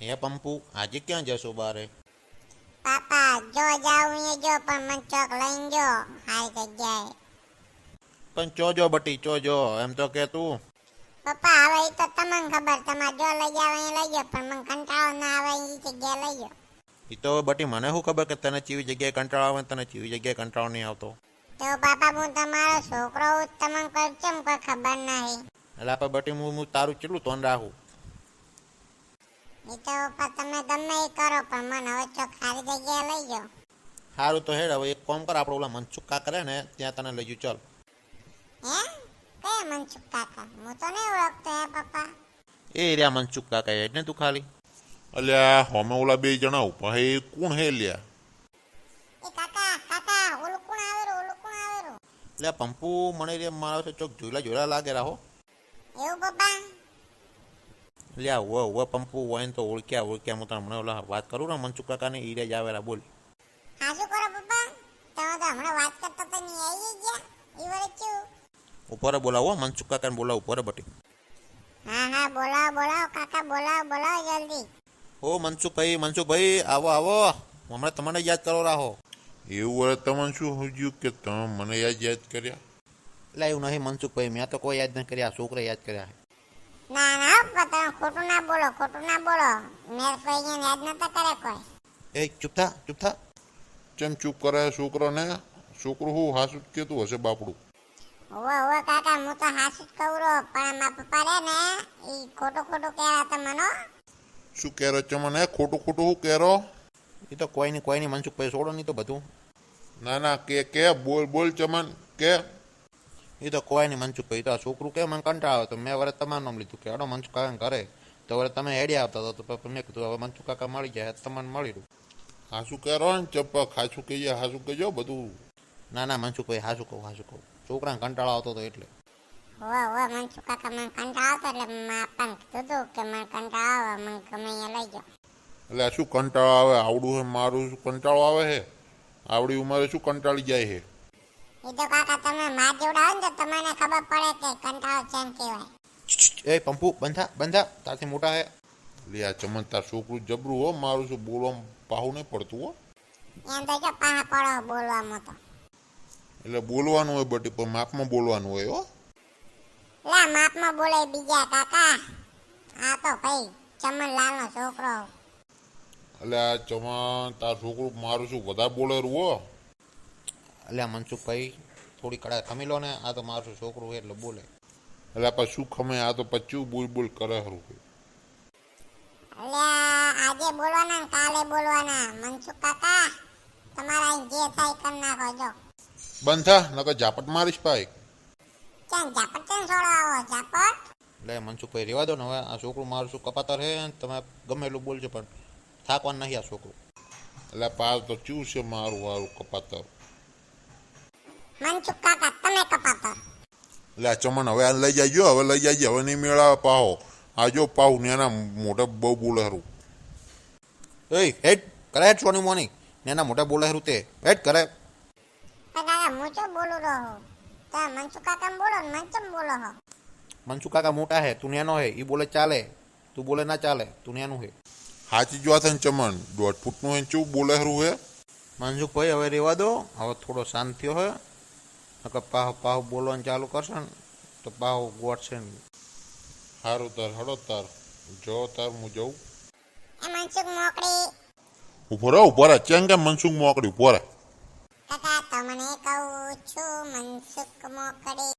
હે પંપુ, આજે ક્યાં જશો બારે? પાપા જો જાઉં એ જો પણ મને ચોક લઈને જો હારી જગ્યાએ. પણ ચોજો બટી ચોજો, એમ તો કે તું. પપ્પા હવે ઈ તો તમને ખબર, તમારે જો લઈ જાવ એ લઈ જાવ, પણ મને કંટાળો ના આવે એ જગ્યાએ લઈ જાવ. એ તો બટી મને શું ખબર કે તને ચીવી જગ્યાએ કંટાળો આવે, તને ચીવી જગ્યાએ કંટાળો નહીં આવતો. તો પાપા હું તમારો છોકરો હું તમને કોઈ કેમ કોઈ ખબર નહીં. એટલે આપણે બટી હું તારું કેટલું તોન રાખું. એ તો પપ્પા તમે ગમે એ કરો પણ મને હવે ચોક હારી જગ્યાએ લઈ જાવ. સારું તો હેડ, હવે એક કામ કર, આપણે ઓલા મનસુખ કાકા કરે ને ત્યાં તને લઈ જઉં, ચાલ. હે કયા મનસુખ કાકા? હું તો નહીં ઓળખતો હે પપ્પા. એ રહ્યા મનસુખ કાકા હેડ ને તું ખાલી. અલ્યા હોમે ઓલા બે જણા ઉભા હે એ કોણ હે લ્યા? એ કાકા કાકા ઓલું કોણ આવેરું, ઓલું કોણ આવેરું? એટલે પંપુ મને રે મારો છે ચોક જોઈલા લાગે રાહો. એવું પપ્પા? લ્યા વો પંપુ હોય ને તો ઓળખ્યા હું તને હમણાં ઓલા વાત કરું ને મનસુખ કાકા ને ઈ રે જ આવેલા, બોલ. હા શું કરો પપ્પા? તમે તો હમણાં વાત કરતા તો નહીં આવી ગયા એ વરે ચેવું? ઉપર બોલાવો મનસુખ કાકાને, બોલાવો ઉપર બટી. હા બોલાવો બોલાવો કાકા, બોલાવો જલ્દી. ઓ મનસુખભાઈ આવો હમણાં તમને યાદ કરો રાહો. એવું વળે તમને શું સમજ્યું કે તમે મને યાદ કર્યા? એટલે એવું નહીં મનસુખભાઈ, મેં તો કોઈ યાદ ન કર્યા, છોકરા યાદ કર્યા છે. ના પપ્પા તમે ખોટું ના બોલો. મેં કોઈ યાદ નતા કરે કોઈ. એ ચૂપ થા. ચમ ચૂપ કરે છોકરાને? છોકરું હું હાસું જ કેતું હશે બાપડું. ઓવે કાકા હું તો હાસુ જ કહું રો, પણ મારા પપ્પા રે ને ઈ ખોટું કહેવા તમને. શું કહેરો ચમને? ખોટું શું કહેરો? એ તો કોઈ નહીં મનસુખભાઈ, છોડો નહીં તો બધું. ના કે બોલ ચમન કે. એ તો કોઈ નહીં મનસુખભાઈ, તો આ છોકરું કે મને કંટાળો તો મેં વરે તમારું નામ લીધું કે અડો મનસુખ કાકા ઘરે, તો વરે તમે હેડી આવતા હતા તો મેં કીધું હવે મનસુખ કાકા મળી જાય તમને મળી રહ્યું. હાસું કહેરો ને ચપ્પા, ખાસું કહીએ હાસું કહેજો બધું. ના મનસુખભાઈ હાસું કહું, છોકરાને કંટાળો આવતો હતો એટલે. ઓવે મનસુખ કાકા મને કંટાળો આવતો એટલે મેં આપણને કીધું કે મને કંટાળો આવે, મને ગમે અહીંયા લઈ જાઓ. એટલે આ શું કંટાળો આવે? આવડું હે મારું શું કંટાળો આવે હે? આવડી ઉંમરે શું કંટાળી જાય હે? એ તો કાકા તમે માર જેવડા હોય ને તો તમને ખબર પડે કે કંટાળો કેમ કહેવાય. એ પંપુ બંધા તારથી મોટા હે. લે આ ચમન તાર છોકરું જબરું હો, મારું શું બોલવામાં પાહું નહીં પડતું હો. એમ તો જો પાહા પડો બોલવામાં તો. એટલે બોલવાનું હોય બટી, પણ માપમાં બોલવાનું હોય હો. લા માપમાં બોલે બીજા કાકા, આ તો ભાઈ ચમનલાલનો છોકરો. એટલે આ ચમન તાર છોકરું મારું શું વધારે બોલેરું હો. એટલે મનસુખભાઈ થોડી કડા ખમી લો ને, આ તો મારું છોકરું એટલે બોલે. એટલે આપણે શું ખમે, આ તો પચ્યું બોલ કરે હરું. અલ્યા આજે બોલવાના ને કાલે બોલવાના. મનસુખ કાકા તમારા અહીં જે થાય કરી નાખો જો. બંધ થા નકર ઝાપટ મારીશ ભાઈ. કેમ ઝાપટ કેમ છોડો આવો ઝાપટ? એટલે મનસુખભાઈ રહેવા દો ને, હવે આ છોકરું મારું શું કપાતર હે, તમે ગમે એટલું બોલજો પણ થાકવાનું નહીં આ છોકરું. એટલે પાર તો ચૂ છે મારું કપાતર. મનસુખ કાકા તમે કપાતર. એટલે આ ચમન હવે આ લઈ જાય, હવે નહીં મેળાવે પાહો. આ જો પાહું ને એના મોઢે બહુ બોલે હરું. એ હેડ કરે હેડ સોની મોની ને એના મોટા બોલે હરું તે હેડ કરે. કાકા હું તો બોલું રહું, તમે મનસુખ કાકા બોલો ને મન ચમ બોલો હો. મનસુખ કાકા મોટા હે, તું નેનો હે, એ બોલે ચાલે, તું બોલે ના ચાલે, તું નેનું હે. હાચી જ વાત હે ચમન, 1.5 ફૂટનું હે ચેવું બોલે હરું હે. મનસુખભાઈ હવે રહેવા દો, હવે થોડો શાંત થયો હે, નકર પાહુ બોલવાનું ચાલુ કરશે ને તો પાહુ ગોઠશે ને. સારું તાર હડો તાર જો તાર હું જઉં. એ મનસુખ મોકળી. ઉભો રહે ચેંગ કે મનસુખ મોકડી ઉભો રહે. કાકા તમને કહું છું મનસુખ મોકળી.